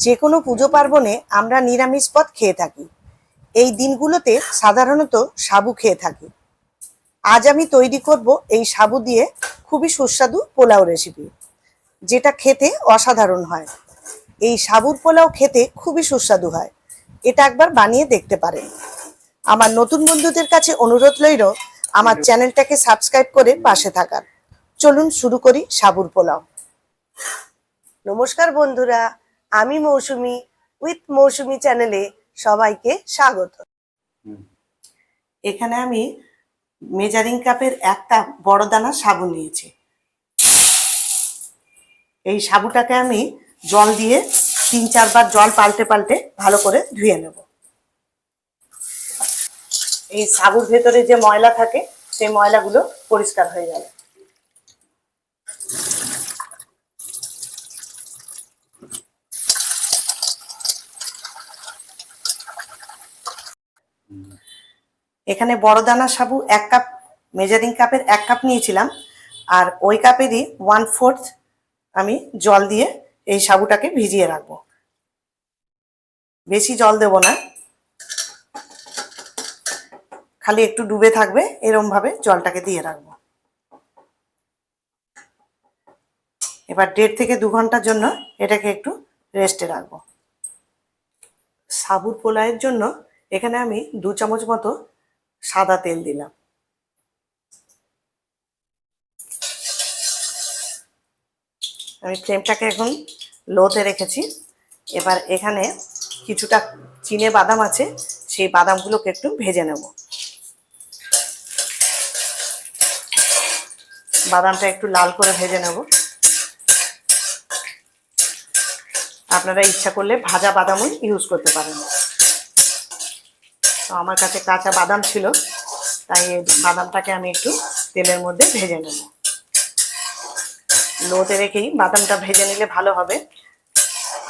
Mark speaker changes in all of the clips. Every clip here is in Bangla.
Speaker 1: যে কোনো পুজো পার্বণে আমরা নিরামিষ পদ খেয়ে থাকি। এই দিনগুলোতে সাধারণত সাবু খেয়ে থাকি। আজ আমি তৈরি করব এই সাবু দিয়ে খুবই সুস্বাদু পোলাও রেসিপি, যেটা খেতে অসাধারণ হয়। এই সাবুর পোলাও খেতে খুবই সুস্বাদু হয়। এটা একবার বানিয়ে দেখতে পারেন। আমার নতুন বন্ধুদের কাছে অনুরোধ রইল আমার চ্যানেলটাকে সাবস্ক্রাইব করে পাশে থাকার। চলুন শুরু করি সাবুর পোলাও। নমস্কার বন্ধুরা, আমি মৌসুমি উইথ মৌসুমি চ্যানেলে সবাইকে স্বাগত। এখানে আমি মেজারিং কাপের একটা বড় দানা সাবু নিয়েছি। এই সাবুটাকে আমি জল দিয়ে 3-4 বার জল পাল্টে পাল্টে ভালো করে ধুয়ে নেব। এই সাবুর ভেতরে যে ময়লা থাকে সেই ময়লাগুলো পরিষ্কার হয়ে যাবে। এখানে বড় দানা সাবু 1 কাপ, মেজারিং কাপের 1 কাপ নিয়েছিলাম, আর ওই কাপেরই 1/4 আমি জল দিয়ে এই সাবুটাকে ভিজিয়ে রাখবো। বেশি জল দেব না, খালি একটু ডুবে থাকবে, এরম ভাবে জলটাকে দিয়ে রাখবো। এবার 1.5 থেকে 2 ঘন্টার জন্য এটাকে একটু রেস্টে রাখবো। সাবুর পোলাওয়ের জন্য এখানে আমি 2 চামচ মতো সাদা তেল দিলাম। আমি ফ্লেমটাকে এখন লোতে রেখেছি। এবার এখানে কিছুটা চিনে বাদাম আছে, সেই বাদামগুলোকে একটু ভেজে নেব। বাদামটা একটু লাল করে ভেজে নেব। আপনারা ইচ্ছা করলে ভাজা বাদামও ইউজ করতে পারেন। তো আমার কাছে কাঁচা বাদাম ছিল, তাই এই বাদামটাকে আমি একটু তেলের মধ্যে ভেজে নেব। লোতে রেখেই বাদামটা ভেজে নিলে ভালো হবে,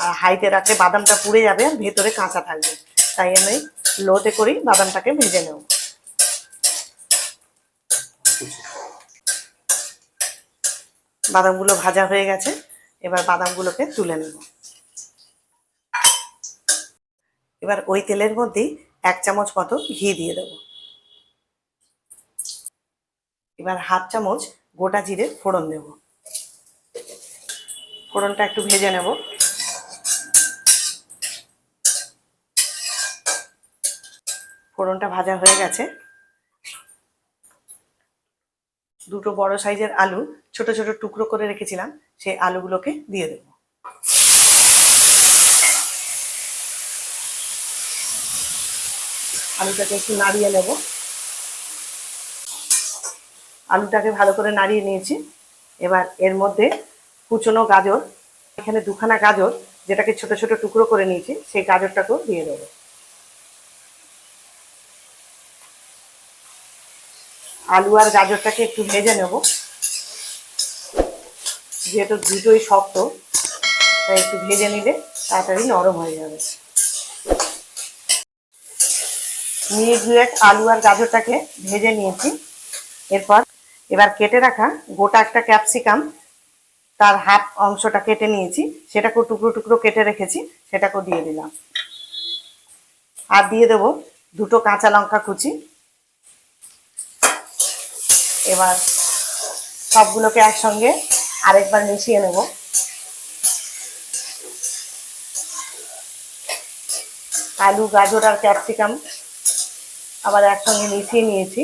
Speaker 1: আর হাইতে রাখলে বাদামটা পুড়ে যাবে আর ভেতরে কাঁচা থাকবে। তাই আমি লোতে করেই বাদামটাকে ভেজে নেব। বাদামগুলো ভাজা হয়ে গেছে, এবার বাদামগুলোকে তুলে নেব। এবার ওই তেলের মধ্যেই 1 চামচ মতো ঘি দিয়ে দেব। এবার 1/2 চামচ গোটা জিরে ফোড়ন দেব। ফোড়নটা একটু ভেজে নেব। ফোড়নটা ভাজা হয়ে গেছে। 2টো বড় সাইজের আলু ছোট ছোট টুকরো করে রেখেছিলাম, সেই আলুগুলোকে দিয়ে দেব। আলুটাকে একটু নাড়িয়ে নেব। আলুটাকে ভালো করে নাড়িয়ে নিয়েছি। এবার এর মধ্যে কুচনো গাজর, এখানে 2খানা গাজর যেটাকে ছোট ছোট টুকরো করে নিয়েছি, সেই গাজরটাকেও দিয়ে দেবো। আলু আর গাজরটাকে একটু ভেজে নেব, যেহেতু দুটোই শক্ত, তাই একটু ভেজে নিলে তাড়াতাড়ি নরম হয়ে যাবে। আলু আর গাজরটাকে ভেজে নিয়েছি। এবার কেটে রাখা গোটা একটা ক্যাপসিকাম, তার হাফ অংশটা কেটে নিয়েছি, সেটাকেও টুকরো টুকরো কেটে রেখেছি, সেটাকেও দিয়ে দিলাম। আর দিয়ে দেবো 2টো কাঁচা লঙ্কা কুচি। এবার সবগুলোকে একসঙ্গে আরেকবার মিশিয়ে নেব। আলু, গাজর আর ক্যাপসিকাম আবার একসঙ্গে মিশিয়ে নিয়েছি।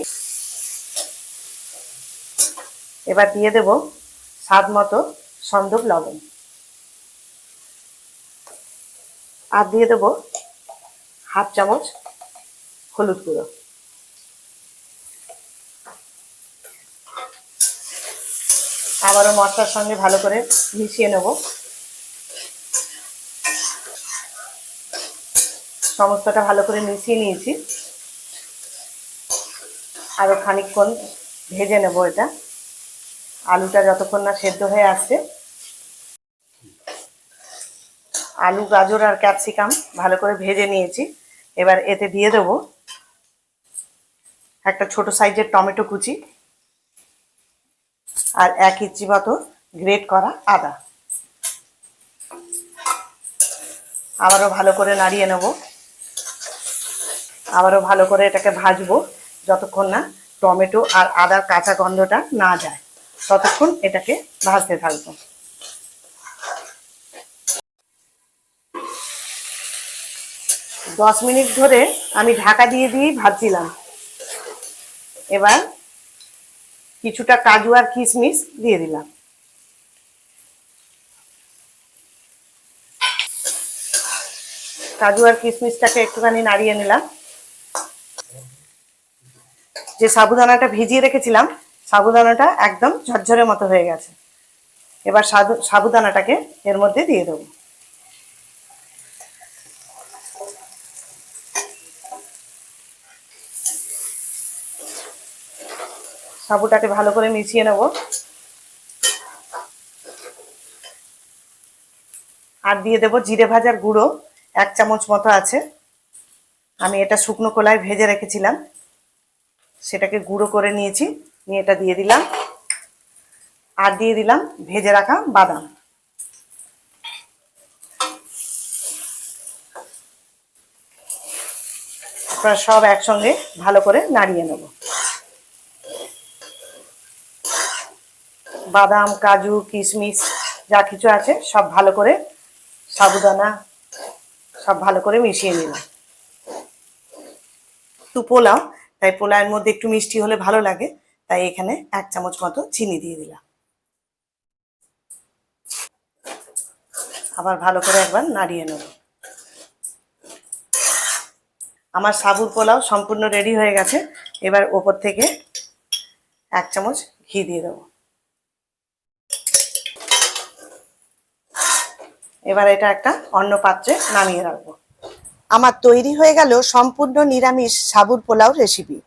Speaker 1: এবার দিয়ে দেব স্বাদ মতো সন্দক লবণ, আর দিয়ে দেব 1/2 চামচ হলুদ গুঁড়ো। আবারও মশলার সঙ্গে ভালো করে মিশিয়ে নেব। সমস্তটা ভালো করে মিশিয়ে নিয়েছি। আরও খানিকক্ষণ ভেজে নেব এটা, আলুটা যতক্ষণ না সেদ্ধ হয়ে আসছে। আলু, গাজর আর ক্যাপসিকাম ভালো করে ভেজে নিয়েছি। এবার এতে দিয়ে দেবো একটা ছোট সাইজের টমেটো কুচি আর 1 ইঞ্চি মতো গ্রেট করা আদা। আবারও ভালো করে নাড়িয়ে নেব। আবারও ভালো করে এটাকে ভাজবো যতক্ষণ না টমেটো আর আদার কাঁচা গন্ধটা না যায়, ততক্ষণ এটাকে ভাজতে থাকবো। 10 মিনিট ধরে আমি ঢাকা দিয়ে দিয়েই ভাজছিলাম। এবার কিছুটা কাজু আর কিশমিশ দিয়ে দিলাম। কাজু আর কিশমিশটাকে একটুখানি নাড়িয়ে নিলাম। যে সাবুদানাটা ভিজিয়ে রেখেছিলাম, সাবুদানাটা একদম ঝরঝরে মতো হয়ে গেছে। এবার সাবুদানাটাকে এর মধ্যে দিয়ে দেবো। সাবুটাকে ভালো করে মিশিয়ে নেব। আর দিয়ে দেবো জিরে ভাজার গুঁড়ো, 1 চামচ মতো আছে। আমি এটা শুকনো কলায় ভেজে রেখেছিলাম, সেটাকে গুঁড়ো করে নিয়েছি, নিয়ে এটা দিয়ে দিলাম। আর দিয়ে দিলাম ভেজে রাখা বাদাম। আপনারা সব একসঙ্গে ভালো করে নাড়িয়ে নেব। বাদাম, কাজু, কিশমিশ যা কিছু আছে সব ভালো করে, সাবুদানা সব ভালো করে মিশিয়ে নিলাম। একটু পোলাও, তাই পোলাওয়ের মধ্যে একটু মিষ্টি হলে ভালো লাগে, তাই এখানে 1 চামচ মতো চিনি দিয়ে দিলাম। আবার ভালো করে একবার নাড়িয়ে নেব। আমার সাবুর পোলাও সম্পূর্ণ রেডি হয়ে গেছে। এবার ওপর থেকে 1 চামচ ঘি দিয়ে দেবো। এবার এটা একটা অন্য পাত্রে নামিয়ে রাখবো। আমার তৈরি হয়ে গেল সম্পূর্ণ নিরামিষ সাবুর পোলাও রেসিপি।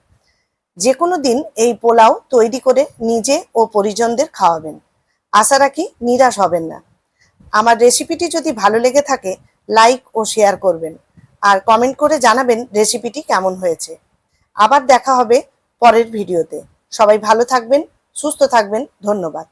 Speaker 1: যে কোনো দিন এই পোলাও তৈরি করে নিজে ও পরিজনদের খাওয়াবেন। আশা রাখি নিরাশ হবেন না। আমার রেসিপিটি যদি ভালো লেগে থাকে, লাইক ও শেয়ার করবেন আর কমেন্ট করে জানাবেন রেসিপিটি কেমন হয়েছে। আবার দেখা হবে পরের ভিডিওতে। সবাই ভালো থাকবেন, সুস্থ থাকবেন। ধন্যবাদ।